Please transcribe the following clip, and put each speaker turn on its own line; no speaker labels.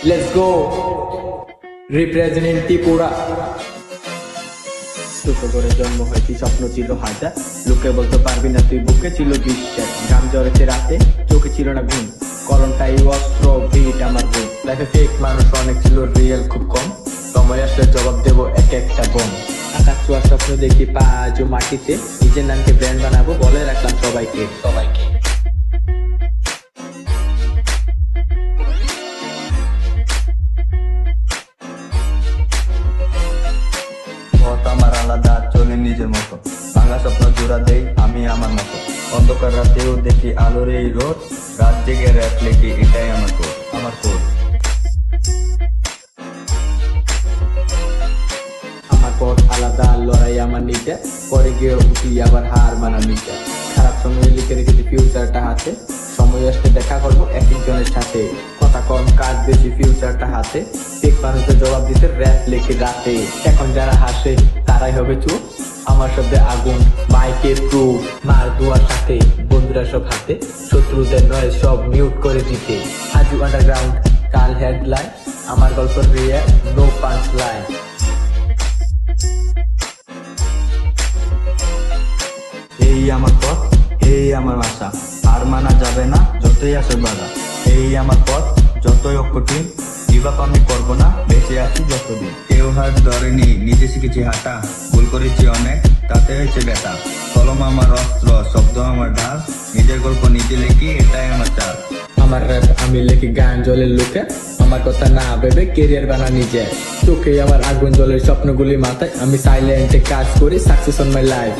Let's go representing Tripura. ছোট করে জন্ম হয়েছি, স্বপ্ন ছিল হাজার, লোকে বলতে পারবি না তুই, বুকে ছিল বিশ্বাস। গাম জ্বরেছে রাতে, চোখে ছিল না ঘুম, কলমটাই অস্ত্র, ভিট আমার ঘুম। লাইফে ফেক মানুষ অনেক ছিল, রিয়েল খুব কম, সময় আসলে জবাব দেবো এক একটা বোম। আকাশ ছোঁয়ার স্বপ্ন দেখি পা আজ মাটিতে, নিজের নামকে ব্র্যান্ড বানাবো, বলে রাখলাম সবাইকে সবাইকে।
পথ আমার আলাদা, চলে নিজের মতো, ভাঙা স্বপ্ন জোড়া দেই আমি আমার মতো। অন্ধকার রাতেও দেখি আলোর এই রোদ, রাত জেগে র্যাপ লেখি, এটাই আমার কোড, আমার কোড।
আমার পথ আলাদা, লড়াই আমার নিজে, পরে গিয়ে উঠি আবার হার মানা নিজে। খারাপ সময় লিখে রেখেছি ফিউচারটা হাতে, সময় আসলে দেখা করবো এক একজনের সাথে। কথা কম কাজ বেশি, ফিউচারটা হাতে, ঠিক মানুষের জবাব দিতে র্যাপ লেখি রাতে। এখন যারা হাসে তারাই হবে চুপ, আমার শব্দে আগুন, মাইকে প্রুফ, মার দুয়ার সাথে, বন্ধুরা সব হাতে, শত্রুদের নয় সব মিউট করে দিতে। আজু আন্ডারগ্রাউন্ড, কাল হেডলাইন, আমার গল্প রিয়েল, নো পাঞ্চ লাইন।
এই আমার পথ, এই আমার আশা, আর মানা যাবে না যতই আসে বাধা। এই আমার পথ, যতই অকঠিন, গিভ আপ আমি করবো না, বেঁচে আছি যতদিন। কেউ হাত ধরেনি, নিজে শিখেছি হাঁটা, ভুল করেছি অনেক, তাতে হয়েছে ব্যথা। কলম আমার অস্ত্র, শব্দ আমার ঢাল, নিজের গল্প নিজে লিখি, এটাই আমার চাল।
আমার র্যাপ আমি লেখি গান জলের লোকে, আমার কথা না ভেবে কেরিয়ার বানা নিজে। চোখে আমার আগুন জলের স্বপ্নগুলি মাথায়, আমি সাইলেন্টে কাজ করি, সাকসেস অন মাই লাইফ।